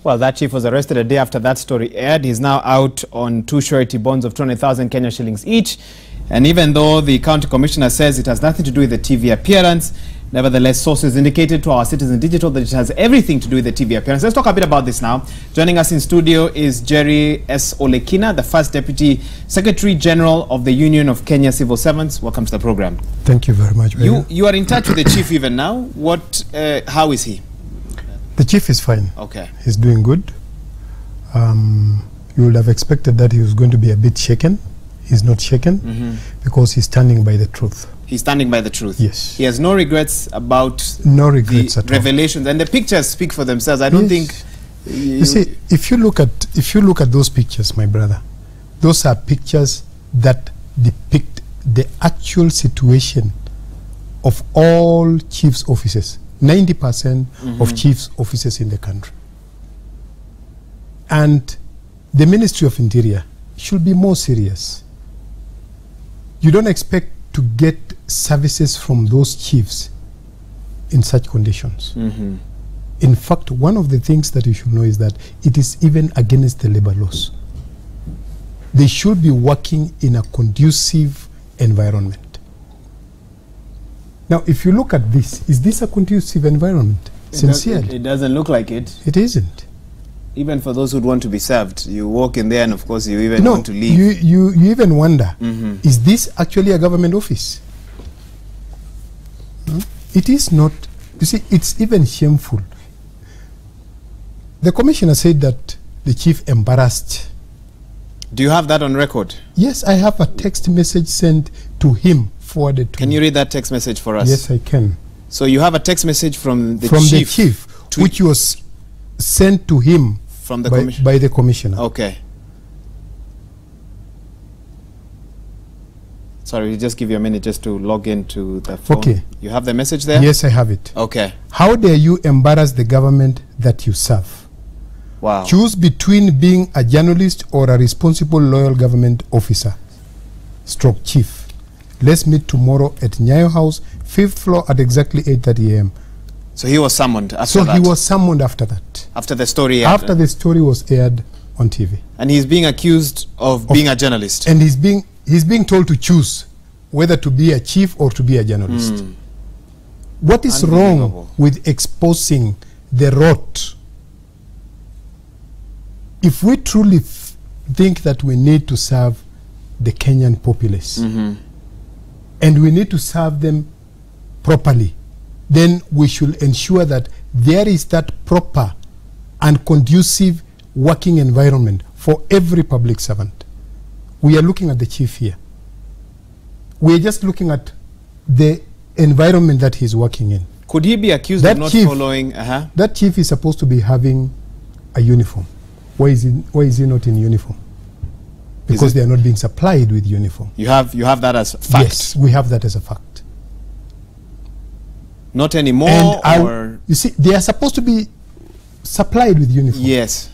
Well, that chief was arrested a day after that story aired. He's now out on 2 surety bonds of 200,000 Kenya shillings each. And even though the county commissioner says it has nothing to do with the TV appearance, nevertheless, sources indicated to our Citizen Digital that it has everything to do with the TV appearance. Let's talk a bit about this now. Joining us in studio is Jerry S. Olekina, the first Deputy Secretary General of the Union of Kenya Civil Servants. Welcome to the program. Thank you very much. You are in touch with the chief even now. How is he? The chief is fine. Okay. He's doing good. You would have expected that he was going to be a bit shaken. He's not shaken because he's standing by the truth. He's standing by the truth. Yes. He has no regrets about the revelations, and the pictures speak for themselves. I don't think. You see, if you look at those pictures, my brother, those are pictures that depict the actual situation of all chiefs' offices. 90% of chiefs' offices in the country. And the Ministry of Interior should be more serious. You don't expect to get services from those chiefs in such conditions. In fact, one of the things that you should know is that it is even against the labor laws. They should be working in a conducive environment. Now, if you look at this, is this a conducive environment? Sincerely. It doesn't look like it. It isn't. Even for those who want to be served, you walk in there and of course you even want to leave. You even wonder, is this actually a government office? It is not. You see, it's even shameful. The commissioner said that the chief embarrassed. Do you have that on record? Yes, I have a text message sent to him, forwarded to Can you read that text message for us? Yes, I can. So you have a text message from the chief which was sent to him from the by the commissioner. Okay. Sorry, just give you a minute just to log into the phone. Okay. You have the message there? Yes, I have it. Okay. How dare you embarrass the government that you serve? Wow. Choose between being a journalist or a responsible loyal government officer. Stroke chief. Let's meet tomorrow at Nyayo House, 5th floor at exactly 8:30 a.m. So he was summoned after that? So he was summoned after that. After the story aired? After the story was aired on TV. And he's being accused of being a journalist? And he's being told to choose whether to be a chief or to be a journalist. What is wrong with exposing the rot? If we truly think that we need to serve the Kenyan populace, and we need to serve them properly, then we should ensure that there is that proper and conducive working environment for every public servant. We are looking at the chief here. We are just looking at the environment that he's working in. Could he be accused of not following? That chief is supposed to be having a uniform. Why is he not in uniform? Because they are not being supplied with uniform. You have that as fact? Yes, we have that as a fact. Not anymore? You see, they are supposed to be supplied with uniform. Yes.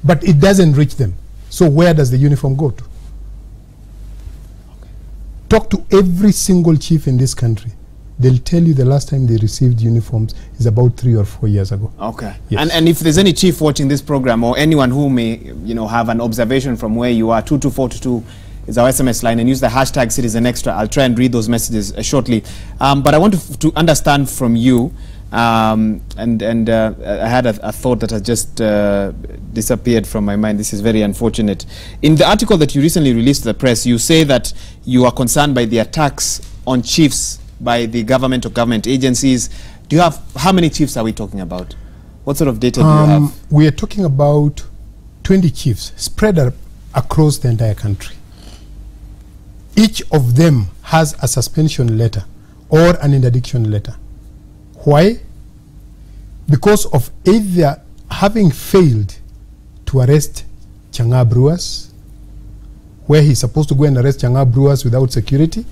But it doesn't reach them. So where does the uniform go to? Talk to every single chief in this country. They'll tell you the last time they received uniforms is about 3 or 4 years ago. Okay. Yes. And if there's any chief watching this program or anyone who may have an observation from where you are, 22422 is our SMS line, and use the hashtag Citizen Extra. I'll try and read those messages shortly. But I want to understand from you, I had a thought that has just disappeared from my mind. This is very unfortunate. In the article that you recently released to the press, you say that you are concerned by the attacks on chiefs by the government or government agencies. Do you have, how many chiefs are we talking about? What sort of data do you have? We are talking about 20 chiefs spread across the entire country. Each of them has a suspension letter or an interdiction letter. Why? Because of either having failed to arrest Chang'aa Brewers, where he's supposed to go and arrest Chang'aa Brewers without security.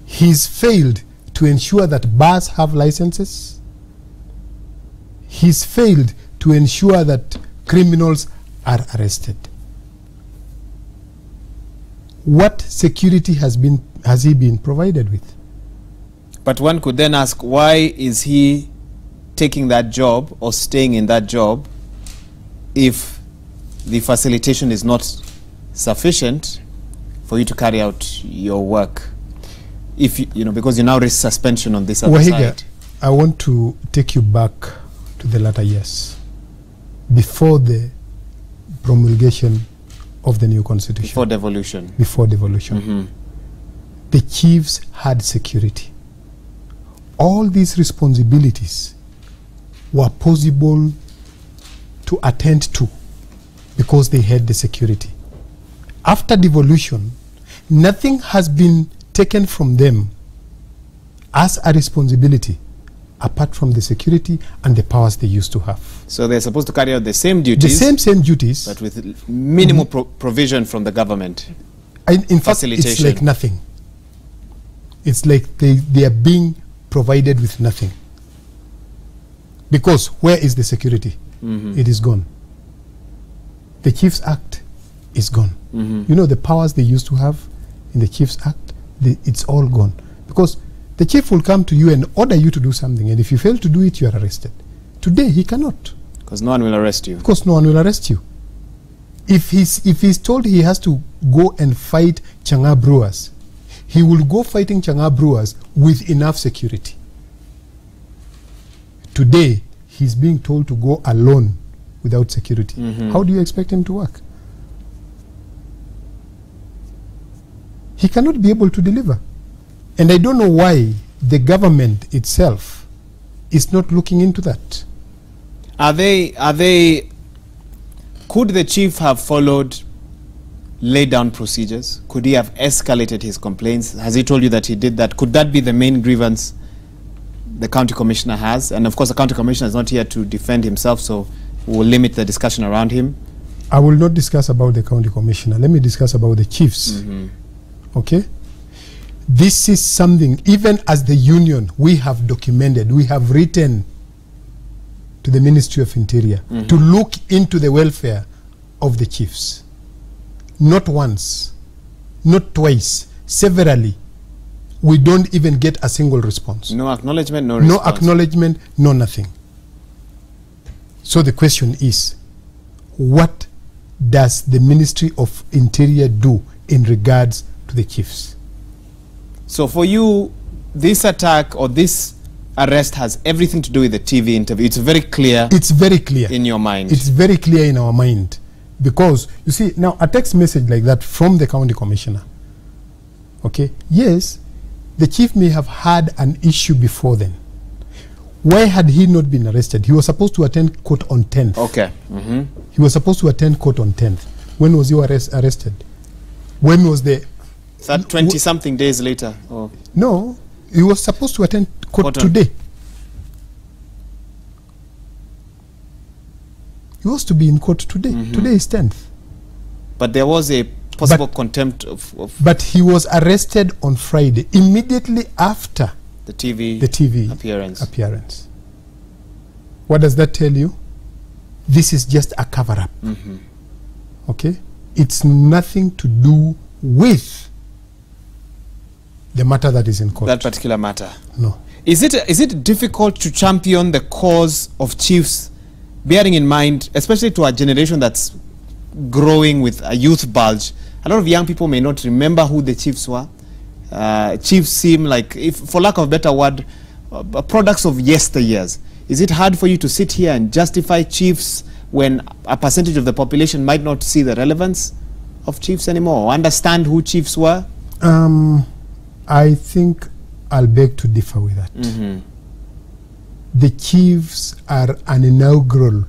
He's failed to ensure that bars have licenses. He's failed to ensure that criminals are arrested. What security has he been provided with? But one could then ask, why is he taking that job or staying in that job if the facilitation is not sufficient for you to carry out your work? If you know, because you now risk suspension on this other Wahiga, side. I want to take you back to the latter years, before the promulgation of the new constitution. Before devolution. Before devolution. The chiefs had security. All these responsibilities were possible to attend to because they had the security. After devolution, nothing has been taken from them as a responsibility apart from the security and the powers they used to have. So they're supposed to carry out the same duties. The same duties. But with minimal provision from the government. In fact, it's like nothing. It's like they are being provided with nothing. Because where is the security? It is gone. The Chiefs Act is gone. You know, the powers they used to have in the Chiefs Act, it's all gone. Because the chief will come to you and order you to do something, and if you fail to do it, you are arrested. Today, he cannot. Because no one will arrest you. Because no one will arrest you. If he's told he has to go and fight Chang'an Brewers, he will go fighting Chang'an Brewers with enough security. Today, he's being told to go alone without security. How do you expect him to work? He cannot be able to deliver. And I don't know why the government itself is not looking into that. Could the chief have followed laid down procedures? Could he have escalated his complaints? Has he told you that he did that? Could that be the main grievance the county commissioner has? And of course, the county commissioner is not here to defend himself, so we'll limit the discussion around him. I will not discuss about the county commissioner. Let me discuss about the chiefs. Okay? This is something, even as the union, we have documented, we have written to the Ministry of Interior to look into the welfare of the chiefs. Not once, not twice, severally. We don't even get a single response. No acknowledgement, no response. No acknowledgement, no nothing. So the question is, what does the Ministry of Interior do in regards to the chiefs? So for you, this attack or this arrest has everything to do with the TV interview. It's very clear. It's very clear. In your mind. It's very clear in our mind. Because, you see, now a text message like that from the county commissioner. Okay? Yes, the chief may have had an issue before then. Why had he not been arrested? He was supposed to attend court on 10th. Okay. He was supposed to attend court on 10th. When was he arrested? When was the... 20-something days later? Oh. No, he was supposed to attend court today. He was to be in court today. Today is 10th. But there was a possible contempt of... But he was arrested on Friday, immediately after the TV appearance. What does that tell you? This is just a cover-up. Okay? It's nothing to do with the matter that is in court. That particular matter? No. Is it difficult to champion the cause of chiefs, bearing in mind, especially to a generation that's growing with a youth bulge? A lot of young people may not remember who the chiefs were. Chiefs seem like, for lack of a better word, products of yesteryears. Is it hard for you to sit here and justify chiefs when a percentage of the population might not see the relevance of chiefs anymore, or understand who chiefs were? I think I'll beg to differ with that. The chiefs are an inaugural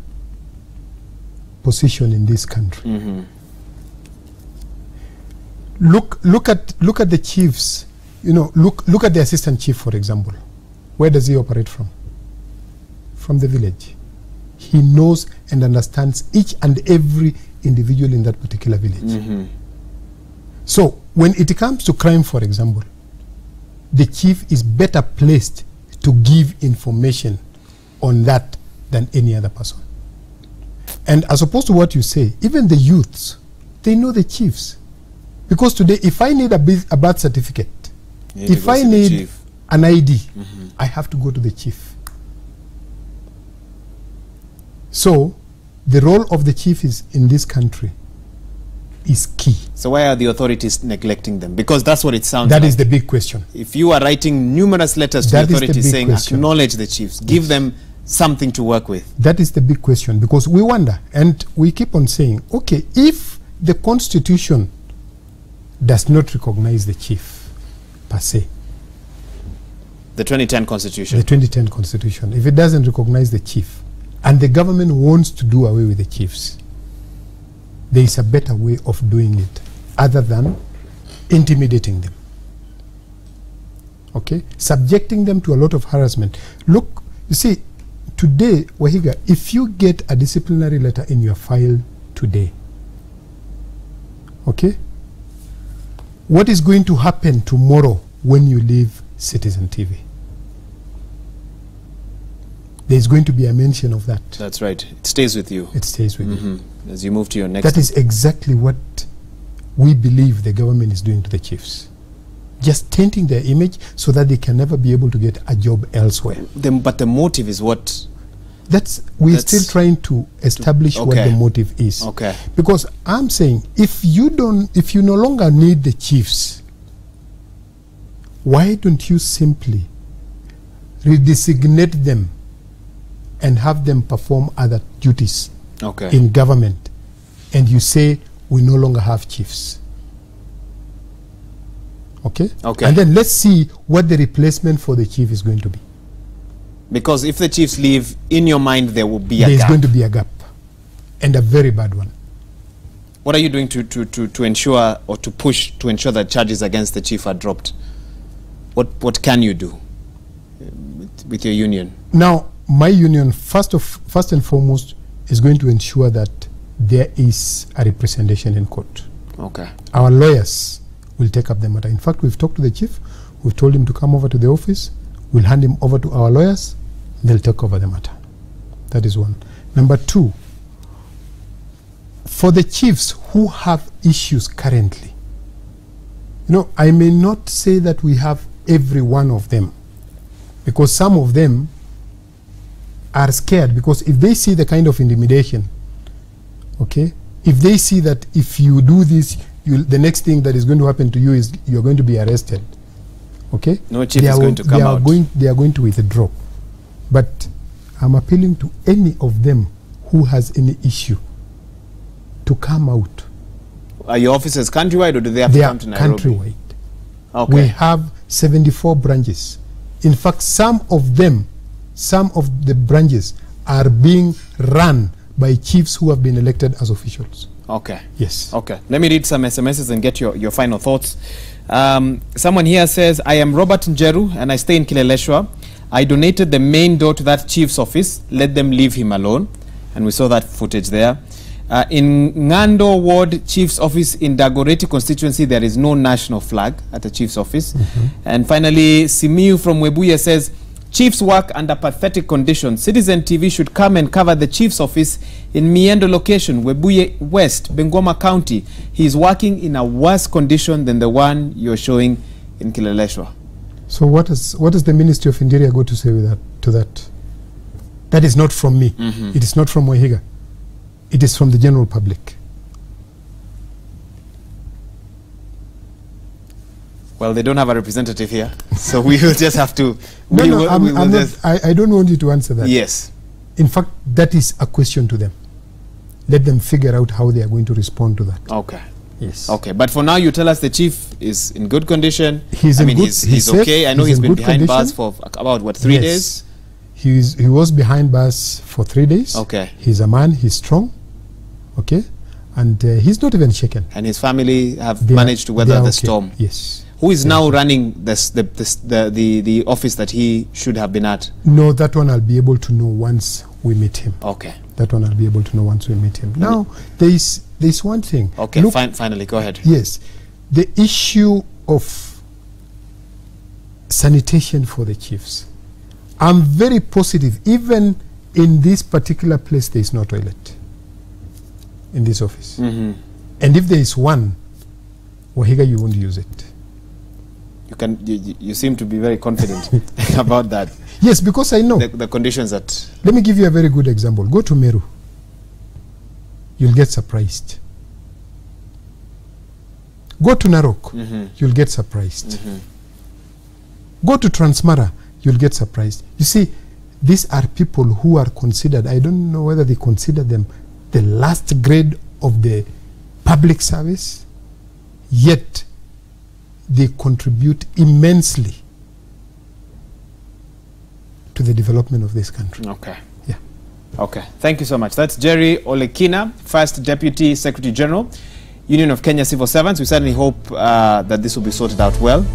position in this country. Look at the chiefs. You know, look at the assistant chief, for example. Where does he operate from? From the village. He knows and understands each and every individual in that particular village. So when it comes to crime, for example, the chief is better placed to give information on that than any other person. And as opposed to what you say, even the youths, they know the chiefs. Because today, if I need a birth certificate, if I need an ID, I have to go to the chief. So, the role of the chief is in this country is key. So why are the authorities neglecting them? Because that's what it sounds That like. is the big question. If you are writing numerous letters to That the is the authorities big saying question. acknowledge the chiefs, give them something to work with. That is the big question, because we wonder, and we keep on saying, okay, if the Constitution does not recognize the chief per se, The 2010 Constitution. the 2010 Constitution, if it doesn't recognize the chief, and the government wants to do away with the chiefs, there is a better way of doing it other than intimidating them. Okay? Subjecting them to a lot of harassment. Look, you see, today, Wahiga, if you get a disciplinary letter in your file today, okay, what is going to happen tomorrow when you leave Citizen TV? There's going to be a mention of that. That's right. It stays with you. It stays with you. As you move to your next. That is exactly what we believe the government is doing to the chiefs. Just tainting their image so that they can never be able to get a job elsewhere. But the motive is what? We're still trying to establish what the motive is. Okay. Because I'm saying, if you no longer need the chiefs, why don't you simply redesignate them and have them perform other duties in government, and you say we no longer have chiefs? Okay? And then let's see what the replacement for the chief is going to be. Because if the chiefs leave, in your mind there will be a gap. There's going to be a gap, and a very bad one. What are you doing to ensure, or to push to ensure that charges against the chief are dropped? What can you do with your union? Now, my union, first and foremost, is going to ensure that there is a representation in court. Okay. Our lawyers will take up the matter. In fact, we've talked to the chief. We've told him to come over to the office. We'll hand him over to our lawyers. They'll take over the matter. That is one. Number two, for the chiefs who have issues currently, I may not say that we have every one of them, because some of them are scared, because if they see the kind of intimidation, okay, if they see that if you do this, the next thing that is going to happen to you is you're going to be arrested, okay, no chief is going to come out. They are going to withdraw. But I'm appealing to any of them who has any issue to come out. Are your offices countrywide, or do they have to come to Nairobi? Countrywide. Okay. We have 74 branches. In fact, some of the branches are being run by chiefs who have been elected as officials. Okay. Yes. Okay. Let me read some SMSs and get your final thoughts. Someone here says, I am Robert Njeru and I stay in Kileleshwa. I donated the main door to that chief's office. Let them leave him alone. And we saw that footage there. In Ngando Ward Chief's office in Dagoretti constituency, there is no national flag at the chief's office. And finally, Simiu from Webuye says, chiefs work under pathetic conditions. Citizen TV should come and cover the chief's office in Miendo location, Webuye West, Bungoma County. He is working in a worse condition than the one you're showing in Kileleshwa. So what does the Ministry of Interior go to say with that? That is not from me. It is not from Wahiga. It is from the general public. Well, they don't have a representative here, so we will just have to... I don't want you to answer that. Yes. In fact, that is a question to them. Let them figure out how they are going to respond to that. Okay. Yes. Okay, but for now, you tell us the chief is in good condition. He's okay. I know he's been behind bars for about, what, 3 days? He was behind bars for 3 days. Okay. He's a man, he's strong. Okay. And he's not even shaken. And his family have managed to weather the storm. Yes. Who is now running the office that he should have been at? No, that one I'll be able to know once we meet him. Okay. That one I'll be able to know once we meet him. Now, there's one thing. Okay, look, finally, go ahead. Yes. The issue of sanitation for the chiefs. I'm very positive. Even in this particular place, there is no toilet in this office. And if there is one, Wahiga, you won't use it. You seem to be very confident about that. Yes, because I know the conditions that... Let me give you a very good example. Go to Meru. you'll get surprised. Go to Narok, you'll get surprised. Go to Transmara, you'll get surprised. You see, these are people who are considered, I don't know whether they consider them the last grade of the public service, yet they contribute immensely to the development of this country. Okay. Yeah. Okay. Thank you so much. That's Jerry Olekina, First Deputy Secretary General, Union of Kenya Civil Servants. We certainly hope that this will be sorted out well.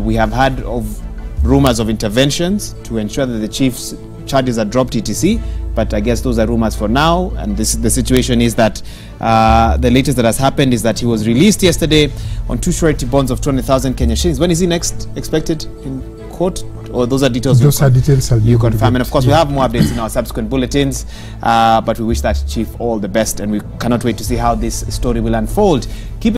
We have heard of rumors of interventions to ensure that the chief's charges are dropped, etc. But I guess those are rumors for now. And the situation is that the latest that has happened is that he was released yesterday on 2 surety bonds of 200,000 Kenya shillings. When is he next expected in court? Or those are details you confirm. And of course, we have more updates in our subsequent bulletins. But we wish that chief all the best, and we cannot wait to see how this story will unfold. Keep